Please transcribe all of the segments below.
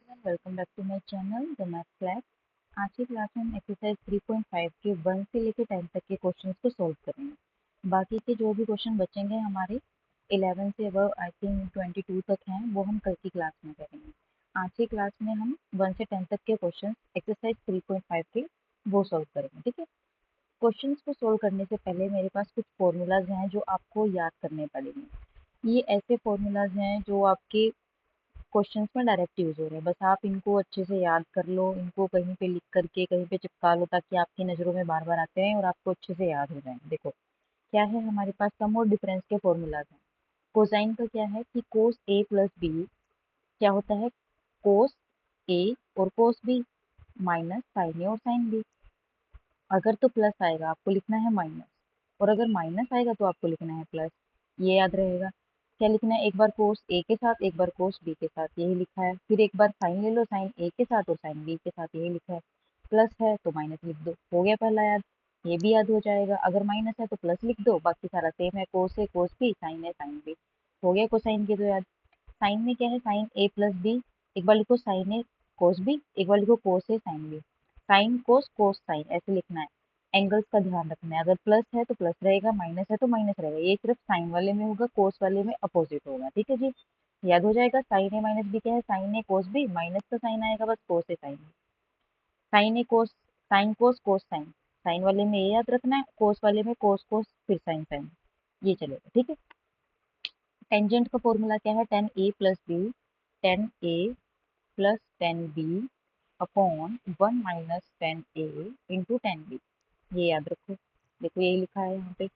Everyone, welcome back to my channel the math class. आज की class में हम एक्सरसाइज 3.5 के 1 से लेकर 10 तक के क्वेश्चंस को सॉल्व करेंगे। बाकी के जो भी क्वेश्चन बचेंगे हमारे 11 से अब आई थिंक 22 तक हैं, वो हम कल की क्लास में करेंगे। आज की क्लास में हम 1 से 10 तक के क्वेश्चन एक्सरसाइज 3.5 के वो सॉल्व करेंगे। ठीक है, क्वेश्चन को सॉल्व करने से पहले मेरे पास कुछ फॉर्मूलाज हैं जो आपको याद करने पड़ेंगे। ये ऐसे फॉर्मूलाज हैं जो आपके क्वेश्चंस में डायरेक्ट यूज हो रहे हैं, बस आप इनको अच्छे से याद कर लो, इनको कहीं पे लिख करके कहीं पे चिपका लो ताकि आपकी नज़रों में बार बार आते हैं और आपको अच्छे से याद हो जाए। देखो क्या है, हमारे पास सम और डिफरेंस के फॉर्मूलाज हैं। कोसाइन का क्या है कि कोस ए प्लस बी क्या होता है, कोस ए और कोस बी माइनस साइन ए और साइन बी। अगर तो प्लस आएगा आपको लिखना है माइनस, और अगर माइनस आएगा तो आपको लिखना है प्लस। ये याद रहेगा। क्या लिखना है, एक बार कोस ए के साथ एक बार कोस बी के साथ, यही लिखा है। फिर एक बार साइन ले लो, साइन ए के साथ और साइन बी के साथ, यही लिखा है। प्लस है तो माइनस लिख दो, हो गया पहला याद। ये भी याद हो जाएगा। अगर माइनस है तो प्लस लिख दो, बाकी सारा सेम है, कोस है कोस बी, साइन है साइन बी, हो गया कोसाइन के तो याद। साइन में क्या है, साइन ए प्लस बी, एक बार लिखो साइन ए कोस बी, एक बार लिखो cos A sine B. Sine cos cos sine ऐसे लिखना है। एंगल्स का ध्यान रखना है, अगर प्लस है तो प्लस रहेगा, माइनस है तो माइनस रहेगा। ये सिर्फ साइन वाले में होगा, कोस वाले में अपोजिट होगा। ठीक है जी, याद हो जाएगा। साइन ए माइनस बी क्या है, sine A cos B, minus का साइन आएगा बस, cos A sine B. Sine A cos, sine cos cos sine, sine वाले में ये याद रखना है, कोस वाले में कोस कोस फिर साइन साइन, ये चलेगा। ठीक है, टेंजेंट का फॉर्मूला क्या है, tan A plus B, tan A plus ten B upon one minus ten A into tan B. ये याद रखो। देखो यही लिखा है यहाँ पे।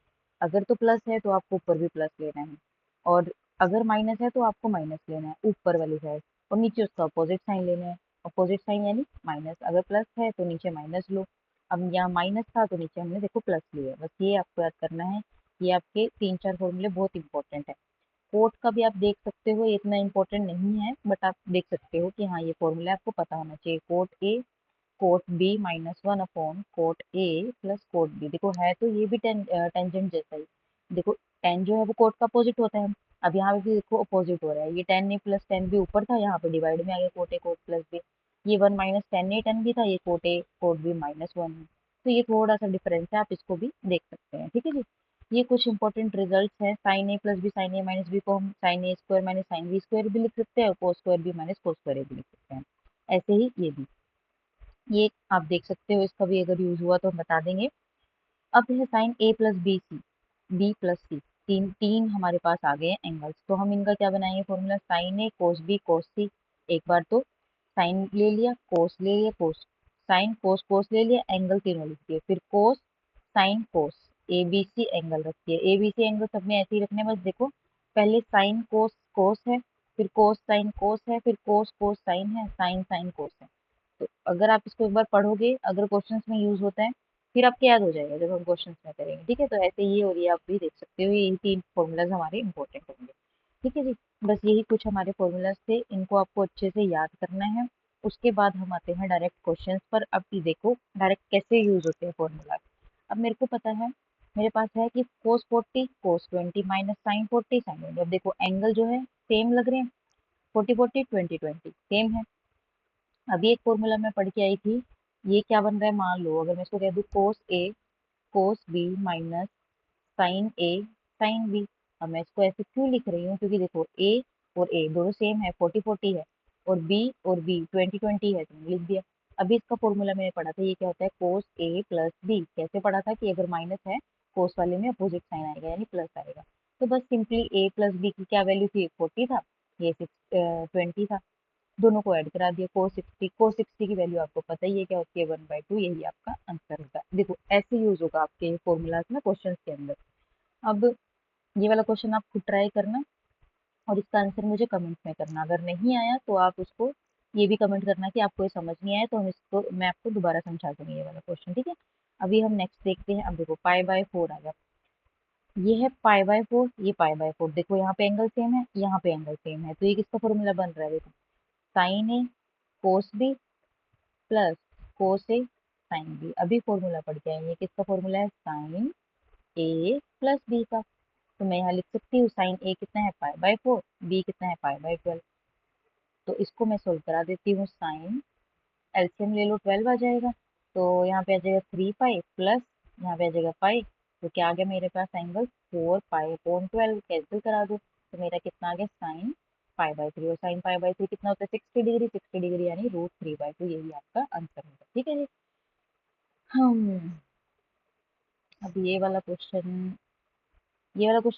अगर तो प्लस है तो आपको ऊपर भी प्लस लेना है, और अगर माइनस है तो आपको माइनस लेना है ऊपर वाली साइड, और नीचे उसका अपोजिट साइन लेना है। अपोजिट साइन यानी माइनस, अगर प्लस है तो नीचे माइनस लो। अब यहाँ माइनस था तो नीचे हमने देखो प्लस लिया, बस ये आपको याद करना है। ये आपके 3-4 फॉर्मूले बहुत इंपॉर्टेंट है। कोट का भी आप देख सकते हो, ये इतना इंपॉर्टेंट नहीं है, बट आप देख सकते हो कि हाँ ये फॉर्मूला आपको पता होना चाहिए। Cot A cot B minus one upon cot A plus cot B. देखो है तो ये भी टेंजेंट जैसा ही। देखो टेन जो है वो कोट का अपोजिट होता है। अब यहाँ पे भी देखो अपोजिट हो रहा है, ये ten A plus ten B ऊपर था, यहाँ पे डिवाइड में आ गया cot A cot plus B. ये one minus ten A ten B था, ये cot A cot B minus one है। तो ये थोड़ा सा डिफरेंस है, आप इसको भी देख सकते हैं। ठीक है जी, ये कुछ इंपॉर्टेंट रिजल्ट्स हैं। Sine A plus B sine A minus B को हम sine A square minus sine B square भी लिख सकते हैं, और cos square B minus cos square A भी लिख सकते हैं। ऐसे ही ये भी, ये आप देख सकते हो, इसका भी अगर यूज हुआ तो हम बता देंगे। अब है sine A plus B C, B plus C, तीन तीन हमारे पास आ गए हैं एंगल्स, तो हम इनका क्या बनाएंगे formula, sign A cos B कोस सी। एक बार तो साइन ले लिया, कोस ले लिया, कोस, साइन कोस कोस ले लिया, एंगल तीनों लिख दिए, फिर cos sine cos, A B C angle रखिए। ए बी सी एंगल सब में ऐसे ही रखने हैं, बस देखो पहले साइन कोस कोस है, फिर कोस साइन कोस है, फिर कोस कोस साइन है, साइन साइन कोस है। तो अगर आप इसको एक बार पढ़ोगे, अगर क्वेश्चंस में यूज होता है, फिर आपको याद हो जाएगा जब हम क्वेश्चंस में करेंगे। ठीक है, तो ऐसे ये और ये आप भी देख सकते हो, यही तीन फॉर्मूलाज हमारे इंपॉर्टेंट होंगे। ठीक है जी, बस यही कुछ हमारे फॉर्मूलाज थे, इनको आपको अच्छे से याद करना है। उसके बाद हम आते हैं डायरेक्ट क्वेश्चंस पर। अब ये देखो डायरेक्ट कैसे यूज होते हैं फॉर्मूला। अब मेरे को पता है, मेरे पास है कि कोस 40 कोस 20 माइनस साइन 40 साइन 20। अब देखो एंगल जो है सेम लग रहे हैं, 40 40 20 20 सेम है। अभी एक फॉर्मूला मैं पढ़ के आई थी, ये क्या बन रहा है, मान लो अगर मैं इसको कह दूँ कोस ए cos B minus sign A sine B. अब मैं इसको ऐसे क्यों लिख रही हूँ, क्योंकि देखो ए और ए दोनों सेम है, 40 40 है, और बी 20 20 है, तो मैंने लिख दिया। अभी इसका फॉर्मूला मैंने पढ़ा था, ये क्या होता है, कोस ए प्लस बी। कैसे पढ़ा था कि अगर माइनस है कोस वाले में अपोजिट साइन आएगा यानी प्लस आएगा। तो बस सिंपली ए प्लस बी की क्या वैल्यू थी, 40 था, ये 20 था, दोनों को ऐड करा दिया, कोस 60 की वैल्यू आपको पता ही है क्या होती है, 1/2, यही आपका आंसर होगा। देखो ऐसे यूज होगा आपके फॉर्मूलाज में क्वेश्चन के अंदर। अब ये वाला क्वेश्चन आप खुद ट्राई करना, और इसका आंसर मुझे कमेंट में करना। अगर नहीं आया तो आप उसको ये भी कमेंट करना कि आपको ये समझ नहीं आया, तो हम इसको मैं आपको दोबारा समझा दूंगी ये वाला क्वेश्चन। ठीक है, अभी हम नेक्स्ट देखते हैं। अब देखो पाई/4 आ गया, ये है पाई/4, ये पाई/4। देखो यहाँ पे एंगल सेम है, यहाँ पे एंगल सेम है, तो ये किसका फॉर्मूला बन रहा है, देखो sign A cos B plus cos A sine B. अभी फॉर्मूला पढ़ के आएंगे, किसका फॉर्मूला है, साइन ए प्लस बी का। तो मैं यहाँ लिख सकती हूँ साइन ए कितना है, पाई/4, बी कितना है, पाई/12। तो इसको मैं सोल्व करा देती हूँ। साइन एलसीएम ले लो, 12 आ जाएगा। तो यहाँ पे आ जाएगा 3 पाई प्लस यहाँ पे आ जाएगा पाई। तो क्या आ गया मेरे पास एंगल 4 पाई/12, कैंसिल करा दो। तो मेरा कितना आ गया साइन पाई/3, और साइन पाई/3 कितना होता है 60 डिग्री। 60 डिग्री यानी √3/2, यही आपका आंसर होगा। ठीक है जी। हम अब ये वाला क्वेश्चन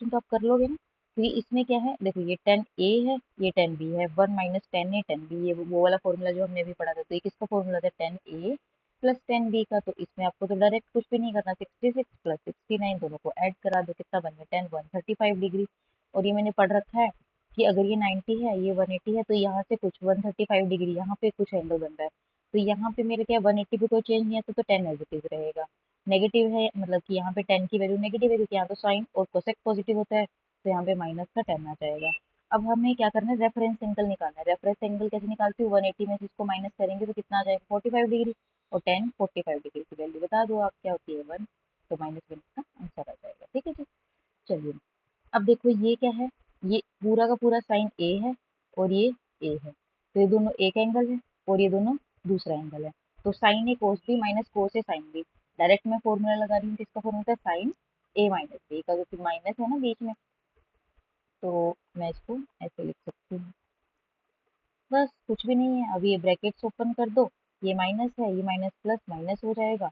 तो आप कर लोगे ना, क्योंकि इसमें क्या है, देखो ये 10A है, ये 10B है, 1 - 10A 10B, ये वो वाला फॉर्मूला जो हमने अभी पढ़ा था। तो ये किसका फॉर्मूला था, 10A प्लस 10B का। तो इसमें आपको तो डायरेक्ट कुछ भी नहीं करना, 66 प्लस 69 दोनों को ऐड करा दो, कितना बन गया 10 135 डिग्री। और ये मैंने पढ़ रखा है कि अगर ये 90 है, ये 180 है, तो यहाँ से कुछ 135 डिग्री यहाँ पे कुछ एंगल बन रहा है। तो यहाँ पे मेरे क्या 180 पे कोई चेंज नहीं है, तो 10 नेगेटिव रहेगा। नेगेटिव है मतलब कि यहाँ पे 10 की वैल्यू नेगेटिव है, क्योंकि यहाँ तो साइन और कोसेक पॉजिटिव होता है, तो यहाँ पे माइनस का 10 आ जाएगा। अब हमें क्या करना है, रेफरेंस एंगल निकालना है। रेफरेंस एंगल कैसे निकालती हूँ, 180 में से इसको माइनस करेंगे तो कितना आ जाएगा 45 डिग्री, और 10 45 डिग्री की वैल्यू बता दो आप क्या होती है 1, तो -1 का आंसर आ जाएगा। ठीक है जी। चलिए अब देखो ये क्या है, ये पूरा का पूरा साइन ए है और ये ए है, तो ये दोनों एक एंगल है और ये दोनों दूसरा एंगल है। तो sign A cos B minus cos A sine B, direct मैं फॉर्मूला लगा रही हूँ, किसका फॉर्मूला है साइन ए माइनस बी का, क्योंकि माइनस है ना बीच में, तो मैं इसको ऐसे लिख सकती हूँ। बस कुछ भी नहीं है, अभी ये ब्रैकेट्स ओपन कर दो, ये माइनस है, ये माइनस प्लस माइनस हो जाएगा।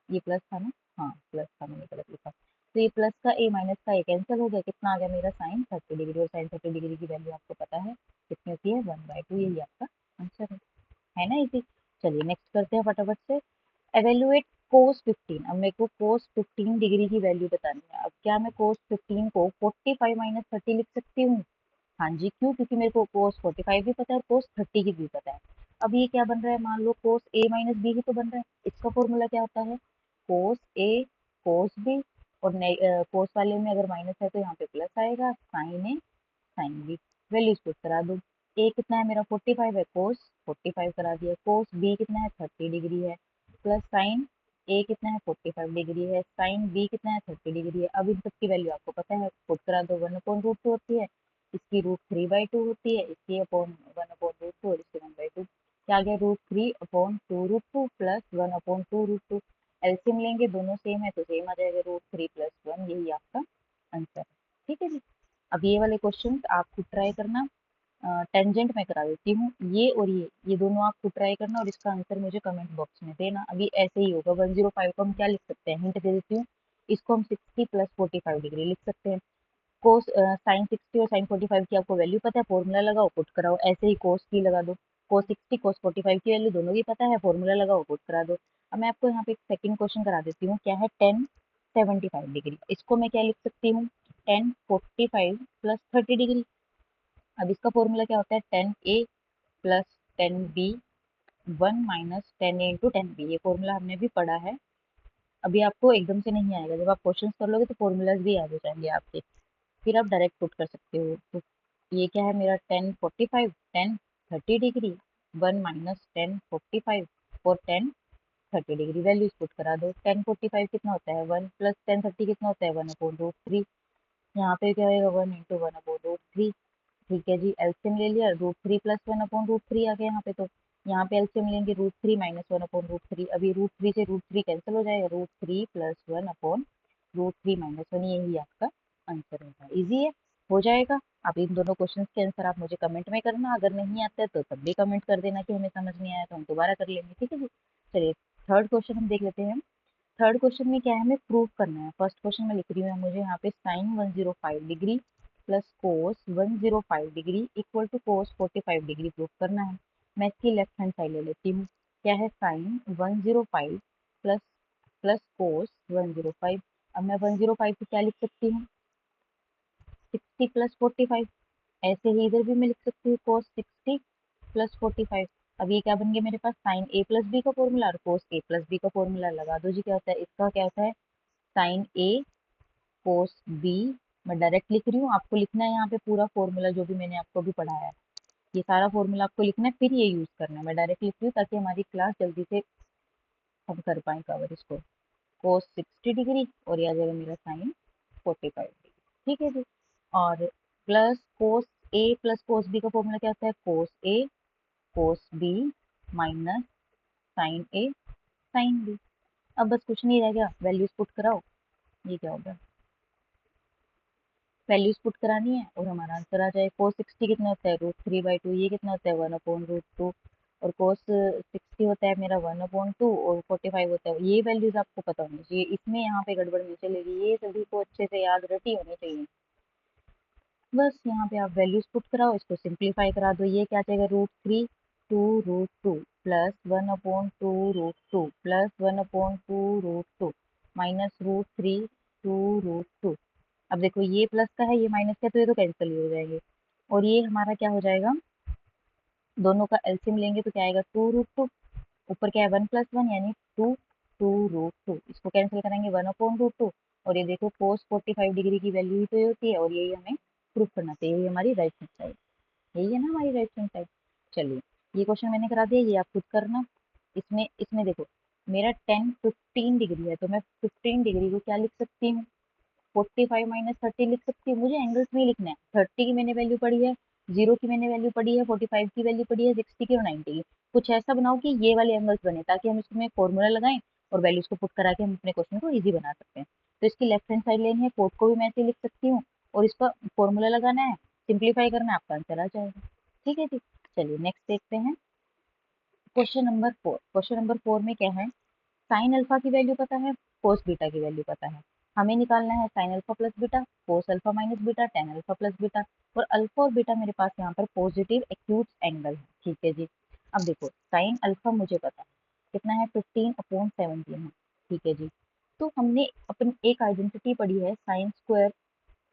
ये प्लस था ना, हाँ प्लस था, मैंने गलत लिखा। तो ये प्लस का ए माइनस का ए कैंसिल हो गया, कितना आ गया मेरा साइन 30 डिग्री, और साइन 30 डिग्री की वैल्यू आपको पता है कितनी होती है 1/2, यही आपका आंसर है ना इजी। चलिए नेक्स्ट करते हैं फटाफट से। एवेल्युएट कोस 15, अब मेरे को कोस 15 डिग्री की वैल्यू बतानी है। अब क्या मैं कोस 15 को 45 माइनस 30 लिख सकती हूँ? हाँ जी, क्यों? क्योंकि मेरे को कोस 45 भी पता है और कोस 30 की भी पता है। अब ये क्या बन रहा है, मान लो कोस ए माइनस बी ही तो बन रहा है। इसका फॉर्मूला क्या होता है, कोस ए कोस बी, और कोस वाले में अगर माइनस है तो यहाँ पे प्लस आएगा, sign A sine B. Values put करा दो। ए कितना है मेरा 45 है, कोस 45 करा दिया। कोस बी कितना है 30 डिग्री है, प्लस साइन ए कितना है 45 डिग्री है, साइन बी कितना है 30 डिग्री है। अब इन सब की वैल्यू आपको पता है, पुट करा दो। 1/√2 होती है, इसकी √3/2 होती है, इसकी अपॉन 1/√2 और इसकी 1/2। क्या आ गया, √3/2√2 प्लस 1/2√2। एलसीएम लेंगे, दोनों सेम है तो सेम आ जाएगा, √3 + 1, यही आपका आंसर है। ठीक है जी। अब ये वाले क्वेश्चन आप खुद ट्राई करना, टेंजेंट में करा देती हूँ, ये और ये दोनों आप खुद ट्राई करना, और इसका आंसर मुझे कमेंट बॉक्स में देना। अभी ऐसे ही होगा, 105 को हम क्या लिख सकते हैं, हिंट दे देती हूँ। इसको हम 60 + 45 डिग्री लिख सकते हैं। कोस साइन 60 और साइन 45 की आपको वैल्यू पता है, फॉर्मूला लगाओ पुट कराओ। ऐसे ही कोस की लगा दो, कोस 60 कोस 45 की वैल्यू दोनों की पता है, फॉर्मूला लगाओ पुट करा दो। अब मैं आपको यहाँ पे एक सेकंड क्वेश्चन करा देती हूँ, क्या है 10 75 डिग्री। इसको मैं क्या लिख सकती हूँ, 10 45 + 30 डिग्री। अब इसका फॉर्मूला क्या होता है, 10A plus 10B 1 - 10A × 10B, ये फॉर्मूला हमने भी पढ़ा है। अभी आपको एकदम से नहीं आएगा, जब आप क्वेश्चंस कर लोगे तो फॉर्मूलाज भी आ जाएंगे आपके, फिर आप डायरेक्ट पुट कर सकते हो। तो ये क्या है मेरा 10 45 10 30 डिग्री 1 - 10 45 और 10 30 डिग्री, वैल्यूज पुट करा दो। 10 45 कितना होता है 1, प्लस 10 30 कितना होता है 1/√3। यहाँ पे क्या होगा 1 × 1/√3। ठीक है जी, एलसीएम ले लिया, √3 + 1/√3 आ गया यहाँ पे। तो यहाँ पे एलसीएम लेंगे, √3 - 1/√3। अभी √3 से √3 कैंसिल हो जाएगा, √3 + 1/√3 - 1, यही आपका आंसर होगा। इजी है, हो जाएगा। अब इन दोनों क्वेश्चंस के आंसर आप मुझे कमेंट में करना, अगर नहीं आता है तो तब भी कमेंट कर देना कि हमें समझ नहीं आया, तो हम दोबारा कर लेंगे। ठीक है जी। चलिए थर्ड क्वेश्चन हम देख लेते हैं। थर्ड क्वेश्चन में क्या है, हमें प्रूव करना है। फर्स्ट क्वेश्चन में लिख रही हूँ मुझे यहाँ पे sine 105 degree plus cos 105 degree equal to cos 45 degree prove करना है। मैं इसकी लेफ्ट हैंड साइड ले लेती हूँ। क्या है, साइन 105 प्लस प्लस कोस 105। अब मैं 105 को क्या लिख सकती हूँ, 60 + 45। ऐसे ही इधर भी मैं लिख सकती हूँ कोस 60 + 45। अब ये क्या बन गया मेरे पास, साइन ए प्लस बी का फॉर्मूला और कोस ए प्लस बी का फॉर्मूला लगा दो जी। क्या होता है इसका, क्या होता है साइन ए कोस बी। मैं डायरेक्ट लिख रही हूँ, आपको लिखना है यहाँ पे पूरा फॉर्मूला जो भी मैंने आपको भी पढ़ाया है, ये सारा फॉर्मूला आपको लिखना है, फिर ये यूज करना है। मैं डायरेक्ट लिख रही हूँ ताकि हमारी क्लास जल्दी से हम कर पाए कवर इसको। कोस 60 डिग्री और ये आ जाएगा मेरा साइन 45 डिग्री। ठीक है जी। और प्लस कोस ए प्लस कोस बी का फॉर्मूला क्या होता है, कोस ए cos B minus sign A sine B. अब बस कुछ नहीं रह गया, वैल्यूज पुट कराओ। ये क्या होगा, वैल्यूज पुट करानी है और हमारा आंसर आ जाए। कोस 60 कितना होता है, √3/2। ये कितना होता है, 1/√2। और कोस 60 होता है मेरा 1/2 और 45 होता है। ये वैल्यूज आपको पता होनी चाहिए, इसमें यहाँ पे गड़बड़ नहीं चलेगी, ये सभी को अच्छे से याद रटी होनी चाहिए। बस यहाँ पे आप वैल्यूज पुट कराओ, इसको सिंप्लीफाई करा दो। ये क्या जाएगा, √3 2√2 प्लस 1/2√2 प्लस 1/2√2 माइनस √3 2√2। अब देखो ये प्लस का है, ये माइनस का है, तो ये तो कैंसिल ही हो जाएंगे। और ये हमारा क्या हो जाएगा, दोनों का एलसीएम लेंगे तो क्या आएगा, 2√2। ऊपर क्या है, 1+1 यानी 2 2√2। इसको कैंसिल करेंगे 1/√2। और ये देखो कोस 45 डिग्री की वैल्यू ही तो ये होती है, और यही हमें प्रूफ करना चाहिए। यही हमारी राइट हैंड साइड, यही है ना हमारी राइट हैंड साइड। चलिए ये क्वेश्चन मैंने करा दिया, ये आप खुद करना। इसमें इसमें देखो मेरा 10 15 डिग्री है, तो मैं 15 डिग्री को क्या लिख सकती हूँ, 45 - 30 लिख सकती हूँ। मुझे एंगल्स में लिखना है। 30 की मैंने वैल्यू पढ़ी है, 0 की मैंने वैल्यू पढ़ी है, 45 की वैल्यू पढ़ी है, 60 की और 90 की। कुछ ऐसा बनाओ कि ये वाले एंगल्स बने, ताकि हम इसमें फॉर्मूला लगाएं और वैल्यूज को पुट करा के हम अपने क्वेश्चन को ईजी बना सकते हैं। तो इसकी लेफ्ट हैंड साइड लेनी है, कोड को भी मैं ऐसे लिख सकती हूँ, और इसका फॉर्मूला लगाना है, सिंप्लीफाई करना है, आपका आंसर आ जाएगा। ठीक है जी। चलिए नेक्स्ट देखते हैं क्वेश्चन नंबर 4। क्वेश्चन नंबर 4 में क्या है, साइन अल्फा की वैल्यू पता है, कोस बीटा की वैल्यू पता है। हमें निकालना है sine alpha plus beta, cos alpha minus beta, tan alpha plus beta. और अल्फा और बीटा मेरे पास यहाँ पर पॉजिटिव एक्यूट एंगल है। ठीक है जी। अब देखो साइन अल्फा मुझे पता है कितना है, 15/17 है। ठीक है जी। तो हमने अपनी एक आइडेंटिटी पढ़ी है, साइन स्क्वायर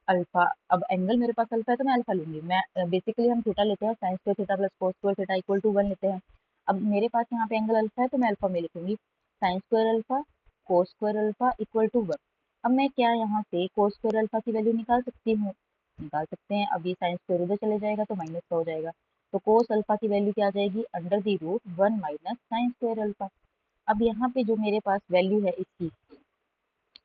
अल्फा। अब एंगल मेरे पास अल्फा है तो मैं अल्फा लूंगी। मैं बेसिकली हम थीटा लेते हैं, sine square theta plus cos square theta equal to 1 लेते हैं। अब मेरे पास यहाँ पे एंगल अल्फा है तो मैं अल्फा में लिखूंगी, sine square alpha cos square alpha equal to 1। अब मैं क्या यहाँ से कोस स्क्वायर अल्फा की वैल्यू निकाल सकती हूँ, निकाल सकते हैं। अब ये साइन स्क्वायर उधर चले जाएगा तो माइनस का हो जाएगा, तो कोस अल्फा की वैल्यू क्या आ जाएगी, √1 माइनस साइन स्क्वायर अल्फा। अब यहाँ पे जो मेरे पास वैल्यू है इसकी,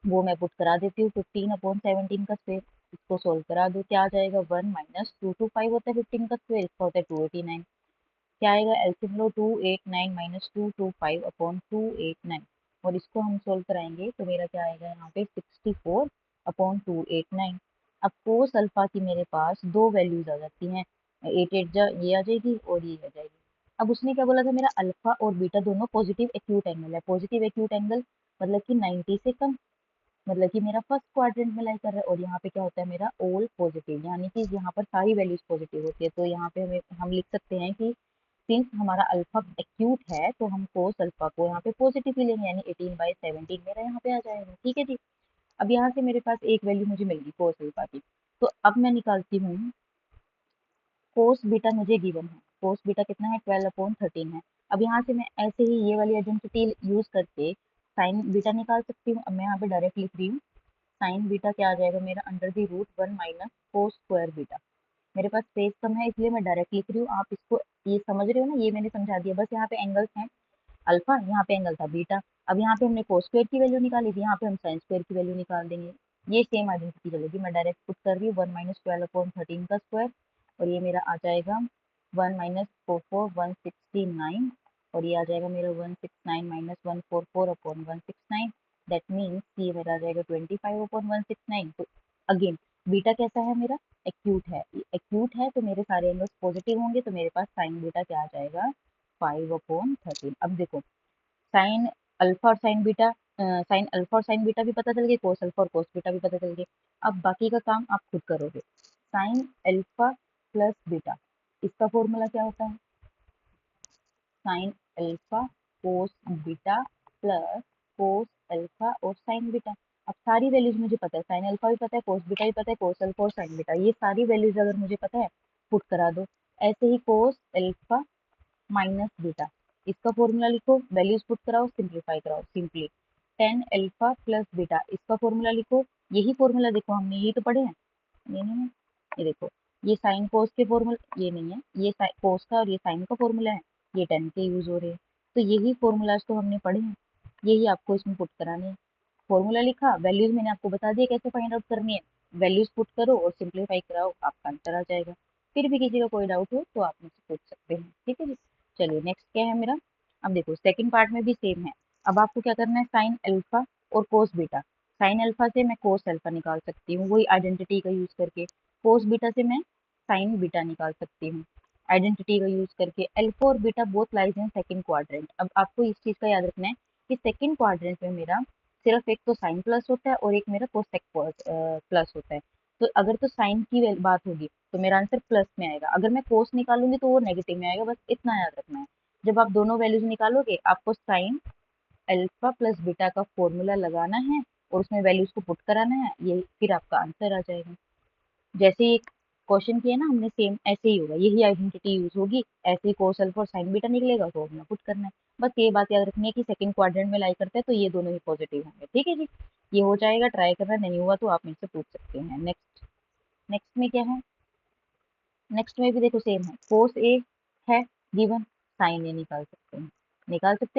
वो मैं पुट करा देती हूँ, 15/17 का स्क्वायर। इसको सोल्व करा दो, क्या आ जाएगा, 1 माइनस 225 होता है 15 का स्क्वायर, इसका होता है 289। क्या आएगा, एलसीएम लो, 289 माइनस 225/289। और इसको हम सोल्व कराएंगे तो मेरा क्या आएगा यहाँ पे, 64/289। अब कोस अल्फा की मेरे पास दो वैल्यूज आ जाती हैं, 8 8 ये आ जाएगी और ये आ जाएगी। अब उसने क्या बोला था, मेरा अल्फा और बीटा दोनों पॉजिटिव एक्यूट एंगल है। पॉजिटिव एक्यूट एंगल मतलब कि 90 से कम, मतलब कि मेरा फर्स्ट क्वाड्रेंट में लाई कर रहा है। और यहाँ पे क्या होता है मेरा ऑल पॉजिटिव, यानी कि यहाँ पर सारी वैल्यूज पॉजिटिव होती है। तो यहाँ पे हम लिख सकते हैं कि सिंस हमारा अल्फा एक्यूट है तो हम कोस अल्फा को यहाँ पे पॉजिटिव ही लेंगे, यानी 18/17 मेरा यहाँ पे आ जाएगा। ठीक है जी। अब यहाँ से मेरे पास एक वैल्यू मुझे मिल गई कोस अल्फा की, तो अब मैं निकालती हूँ कोस बीटा। मुझे गिवन है कोस बीटा कितना है, 12/13 है। अब यहाँ से मैं ऐसे ही ये वाली आइडेंटिटी यूज करके साइन बीटा निकाल सकती हूँ। अब मैं यहाँ पे डायरेक्ट लिख रही हूँ, साइन बीटा क्या आ जाएगा मेरा, √1 माइनस कोस स्क्वायर बीटा। मेरे पास स्पेस कम है इसलिए मैं डायरेक्ट लिख रही हूँ। आप इसको ये समझ रहे हो ना, ये मैंने समझा दिया। बस यहाँ पे एंगल्स हैं, अल्फा यहाँ पे एंगल था बीटा। अब यहाँ पे हमने कोस स्क्वायर की वैल्यू निकाली थी, यहाँ पे हम साइन स्क्वायर की वैल्यू निकाल देंगे। ये सेम आइडेंटिटी चलेगी। मैं डायरेक्ट पुट कर रही हूँ 1 माइनस 12/13 का स्क्वायर, और ये मेरा आ जाएगा 1 माइनस 44 169। और ये आ जाएगा मेरा 169 माइनस 144/169। दैट मीन्स ये मेरा आ जाएगा 25/169। तो अगेन बीटा कैसा है मेरा, एक्यूट है। एक्यूट है तो मेरे सारे एंगल्स पॉजिटिव होंगे, तो मेरे पास साइन बीटा क्या आ जाएगा, 5/13। अब देखो साइन अल्फा और साइन बीटा, साइन अल्फा और साइन बीटा भी पता चल गए, कोस अल्फा और कोस बीटा भी पता चल गए। अब बाकी का काम आप खुद करोगे। साइन अल्फा प्लस बीटा, इसका फॉर्मूला क्या होता है, sine alpha cos beta plus cos alpha और साइन बीटा। अब सारी वैल्यूज मुझे पता है, साइन अल्फा भी पता है, कोस बीटा भी पता है, कोस अल्फा और साइन बीटा, ये सारी वैल्यूज अगर मुझे पता है पुट करा दो। ऐसे ही कोस अल्फा माइनस बीटा, इसका फॉर्मूला लिखो, वैल्यूज पुट कराओ, सिंप्लीफाई कराओ। Simply tan alpha plus beta, इसका फॉर्मूला लिखो। यही फॉर्मूला देखो हमने यही तो पढ़े हैं, ये नहीं है, ये देखो ये साइन कोस के फॉर्मूला, ये नहीं है, ये कोस का और ये साइन का फॉर्मूला है, ये टेन के यूज हो रहे हैं। तो यही फॉर्मूलाज तो हमने पढ़े हैं, यही आपको इसमें पुट कराने हैं। फॉर्मूला लिखा, वैल्यूज मैंने आपको बता दिया कैसे फाइंड आउट करनी है। वैल्यूज पुट करो और सिंप्लीफाई कराओ, आपका आंसर आ जाएगा। फिर भी किसी का कोई डाउट हो तो आप मुझसे पूछ सकते हैं, ठीक है जी। चलिए नेक्स्ट क्या है मेरा। अब देखो सेकंड पार्ट में भी सेम है। अब आपको क्या करना है, साइन अल्फा और कोस बीटा। साइन अल्फा से मैं कोस अल्फा निकाल सकती हूँ वही आइडेंटिटी का यूज करके। कोस बीटा से मैं साइन बीटा निकाल सकती हूँ आइडेंटिटी का यूज करके। अल्फा और beta both lies in second quadrant. अब आपको इस चीज का याद रखना है कि सेकंड क्वाड्रेंट में मेरा सिर्फ एक तो साइन प्लस होता है और एक मेरा कोसेक प्लस होता है। तो अगर तो साइन की बात होगी तो मेरा आंसर प्लस में आएगा, अगर मैं कोस निकालूंगी तो वो नेगेटिव में आएगा, बस इतना याद रखना है। जब आप दोनों वैल्यूज निकालोगे आपको साइन अल्फा प्लस बीटा का फॉर्मूला लगाना है और उसमें वैल्यूज को पुट कराना है, ये फिर आपका आंसर आ जाएगा। जैसे ही क्वेश्चन किया ना हमने सेम ऐसे ही होगा, यही आइडेंटिटी यूज होगी, ऐसे ही कोस अल्फा और साइन बीटा निकलेगा तो अपना पुट करना है। बस ये बात याद रखनी है कि सेकंड क्वाड्रेंट में लाई करते हैं तो ये दोनों ही पॉजिटिव होंगे, ठीक है जी। ये हो जाएगा, ट्राई करना, नहीं हुआ तो आप मुझसे पूछ सकते हैं। नेक्स्ट, नेक्स्ट में क्या है, नेक्स्ट में भी देखो सेम है, कोस ए है गिवन, साइन ए निकाल सकते हैं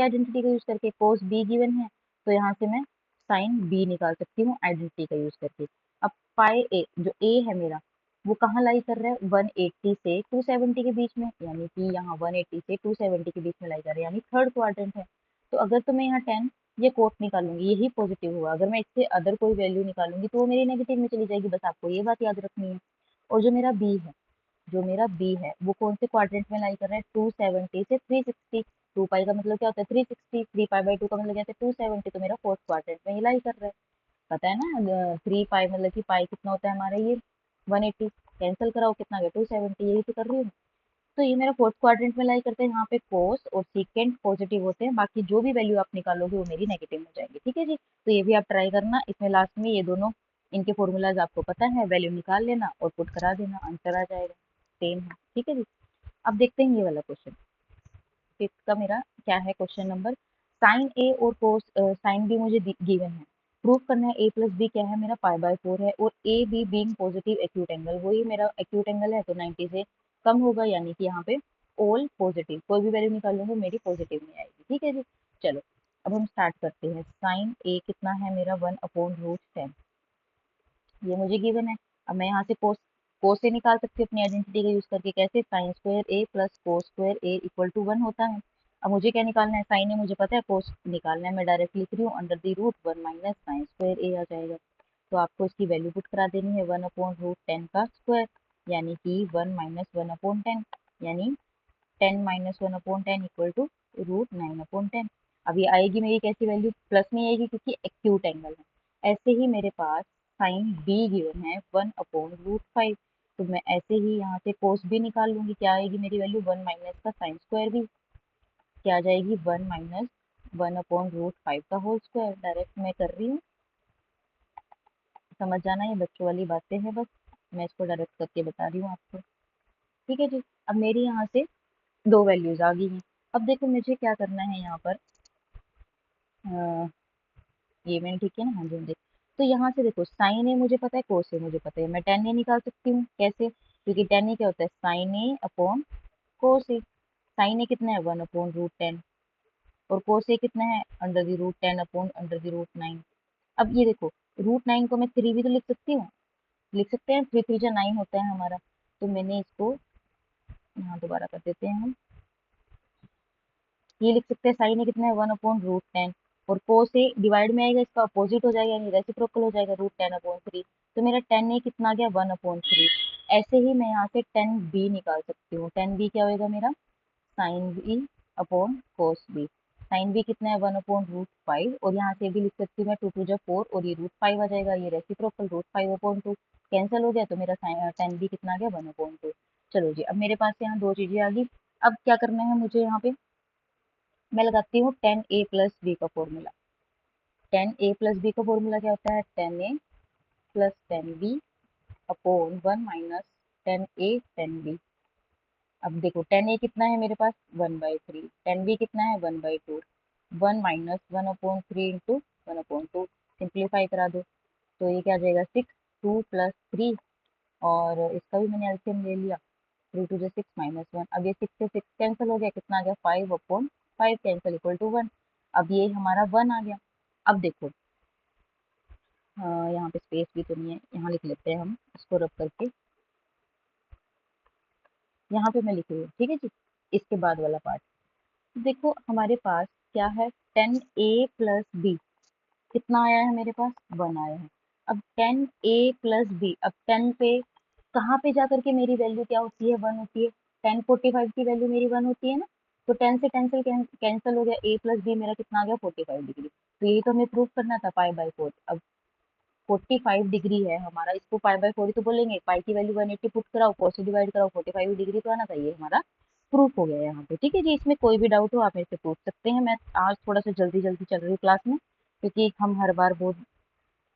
आइडेंटिटी का यूज करके। कोस बी गिवन है तो यहाँ से मैं साइन बी निकाल सकती हूँ आइडेंटिटी का यूज करके। अब पाई ए, जो ए है मेरा, वो कहाँ लाई कर रहा है, 180 से 270 के बीच में, यानी कि यहाँ 180 से 270 के बीच में लाई कर रहा है, यानी थर्ड क्वाड्रेंट है। तो अगर तो मैं यहाँ 10 ये कोट निकालूंगी यही पॉजिटिव हुआ, अगर मैं इससे अदर कोई वैल्यू निकालूंगी तो वो मेरी नेगेटिव में चली जाएगी, बस आपको ये बात याद रखनी है। और जो मेरा बी है वो कौन से क्वाड्रेंट में लाई कर रहा है, 270 से 360। 2 पाई का मतलब क्या होता है 360, 3 पाई बाई 2 का मतलब क्या होता है 270, तो मेरा फोर्थ क्वाड्रेंट में ही लाई कर रहा है। पता है ना 3 पाई मतलब कि पाई कितना होता है हमारा, ये 180, कैंसिल कराओ कितना गया 270, यही तो कर रही हूँ। तो ये मेरा फोर्थ क्वाड्रेंट में लाई करते हैं, यहाँ पे कोस और सीकेंड पॉजिटिव होते हैं, बाकी जो भी वैल्यू आप निकालोगे वो मेरी नेगेटिव हो जाएगी, ठीक है जी। तो ये भी आप ट्राई करना, इसमें लास्ट में ये दोनों इनके फॉर्मूलाज आपको पता है, वैल्यू निकाल लेना और पुट करा देना, आंसर आ जाएगा, सेम है, ठीक है जी। अब देखते हैं ये वाला क्वेश्चन, फिफ्थ का मेरा क्या है क्वेश्चन नंबर। साइन ए और कोस साइन बी मुझे गिवन है, प्रूव करना है ए प्लस बी क्या है मेरा पाई बाय 4 है, और A B being positive acute angle, वही मेरा एक्यूट एंगल है तो 90 से कम होगा, यानी कि यहाँ पे ऑल पॉजिटिव, कोई भी वैल्यू निकालूंगी मेरी पॉजिटिव में आएगी, ठीक है जी। चलो अब हम स्टार्ट करते हैं। साइन ए कितना है मेरा 1/√10, ये मुझे गिवन है। अब मैं यहाँ से कोस से निकाल सकती हूँ अपनी आइडेंटिटी का यूज करके, कैसे, sine square A plus cos square A equal to 1 होता है। अब मुझे क्या निकालना है, साइन ए मुझे पता है, कोस निकालना है, मैं डायरेक्ट लिख रही हूँ under the root 1 minus sine square A आ जाएगा। तो आपको इसकी वैल्यू पुट करा देनी है 1/√10 का स्क्वायर, यानी कि 1 माइनस 1/10, यानी 10 माइनस 1/10 इक्वल टू √9/10। अब ये आएगी मेरी कैसी वैल्यू, प्लस में आएगी क्योंकि एक्यूट एंगल है। ऐसे ही मेरे पास साइन बी गिवन है 1/√5, तो मैं ऐसे ही यहाँ से कोस भी निकाल लूंगी, क्या आएगी मेरी वैल्यू 1 माइनस का साइन स्क्वायर भी, क्या आ जाएगी 1 माइनस 1/√5 का होल स्क्वायर, डायरेक्ट मैं कर रही हूँ, समझ जाना ये बच्चों वाली बातें हैं, बस मैं इसको डायरेक्ट करके बता रही हूँ आपको, ठीक है जी। अब मेरी यहाँ से दो वैल्यूज आ गई हैं। अब देखो मुझे क्या करना है यहाँ पर, ये मैंने ठीक है ना, हाँ जी हाँ जी। तो यहाँ से देखो साइन ए मुझे पता है, कोस ए मुझे पता है, मैं टेन ए निकाल सकती हूँ, कैसे, क्योंकि टेन ए क्या होता है sine A upon cos A. Sine A कितना है 1/√10 और कोस ए कितना है under the root 10 upon under the root 9। अब ये देखो √9 को मैं 3 भी तो लिख सकती हूँ, लिख सकते हैं, 3 3 जा 9 होता है हमारा। तो मैंने इसको यहाँ दोबारा कर देते हैं हम, ये लिख सकते हैं साइन ए कितना है 1/√10 और कोस ए डिवाइड में आएगा इसका अपोजिट हो जाएगा, यानी रेसिप्रोकल हो जाएगा √10/3। तो मेरा 10 ए कितना आ गया 1/3। ऐसे ही मैं यहाँ से 10 बी निकाल सकती हूँ, 10 बी क्या होगा मेरा sine B upon cos B. Sine B कितना है 1/√5 और यहाँ से भी लिख सकती हूँ मैं 2 2 जा 4 और ये √5 आ जाएगा, ये रेसिप्रोकल √5/2 कैंसिल हो गया, तो मेरा 10 बी कितना आ गया 1/2। चलो जी अब मेरे पास यहाँ दो चीजें आ गई। अब क्या करना है मुझे यहाँ पे, मैं लगाती हूँ 10 ए प्लस बी का फॉर्मूला। 10 ए प्लस बी का फॉर्मूला क्या होता है 10 ए प्लस 10 बी अपॉन 1 माइनस 10 ए 10 बी। अब देखो 10 ए कितना है मेरे पास 1/3, 10 बी कितना है 1/2, 1 माइनस 1/3 इंटू 1/2, सिंप्लीफाई करा दो तो ये क्या आ जाएगा 6, 2 प्लस 3 और इसका भी मैंने एलसीएम ले लिया, 3 2 6 माइनस 1। अब ये 6 से 6 कैंसिल हो गया, कितना आ गया 5/5 कैंसिल इक्वल टू 1। अब ये हमारा 1 आ गया। अब देखो यहाँ पे स्पेस भी तो नहीं है, यहाँ लिख लेते हैं हम इसको रब करके, यहाँ पे मैं लिख रही हूँ, ठीक है जी। इसके बाद वाला पार्ट देखो, हमारे पास क्या है, 10a+b कितना आया है मेरे पास, 1 आया है। अब 10a+b, अब 10 पे कहाँ पे जा करके मेरी वैल्यू क्या होती है, 1 होती है। 1045 की वैल्यू मेरी 1 होती है ना, तो 10 से 10 से कैंसिल हो गया, a+b मेरा कितना आ गया, 45 डिग्री। तो यही तो हमें प्रूव करना था, पाई/4। अब 45 डिग्री है हमारा, इसको पाई/4 ही तो बोलेंगे। पाई की वैल्यू 180 पुट कराओ, 4 से डिवाइड कराओ, 45 डिग्री तो आना चाहिए, हमारा प्रूफ हो गया यहाँ पे, ठीक है जी। इसमें कोई भी डाउट हो आप मेरे से पूछ सकते हैं। मैं आज थोड़ा सा जल्दी जल्दी चल रही हूँ क्लास में, क्योंकि हम हर बार बहुत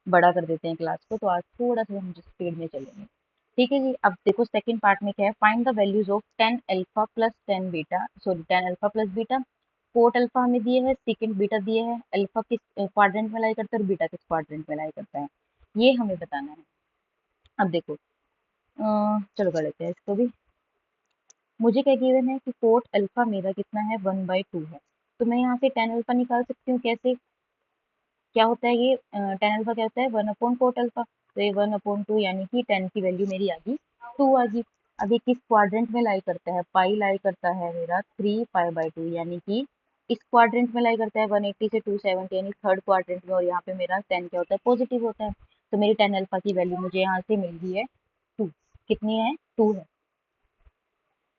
बड़ा कर देते हैं क्लास को, तो आज थोड़ा सा हम स्पीड में चलेंगे, ठीक है जी। अब देखो सेकंड पार्ट में क्या है, find the values of 10 alpha plus 10 beta, sorry 10 alpha plus beta. Fourth alpha हमें दिए है, सेकंड बीटा दिए है। अल्फा किस क्वाड्रेंट में लाई करता है और बीटा किस क्वाड्रेंट में लाई करता है, ये हमें बताना है। अब देखो चलो कर लेते हैं इसको भी। मुझे क्या गिवन है कि फोर्थ अल्फा मेरा कितना है, 1/2 है। तो मैं यहाँ से 10 अल्फा निकाल सकती हूँ, कैसे, क्या होता है ये 10 अल्फा क्या होता है, 1/4 अल्फा। तो ये 1/2 यानी कि 10 की वैल्यू मेरी आ गई 2 आ गई। अब ये किस क्वाड्रेंट में लाई करता है, पाई लाई करता है मेरा 3 पाई/2, यानी कि इस क्वाड्रेंट में लाई करता है 180 से 270, यानी थर्ड क्वाड्रेंट में। और यहाँ पे मेरा 10 क्या होता है, पॉजिटिव होता है। तो मेरी 10 अल्फा की वैल्यू मुझे यहाँ से मिल गई है 2। कितनी है, 2 है।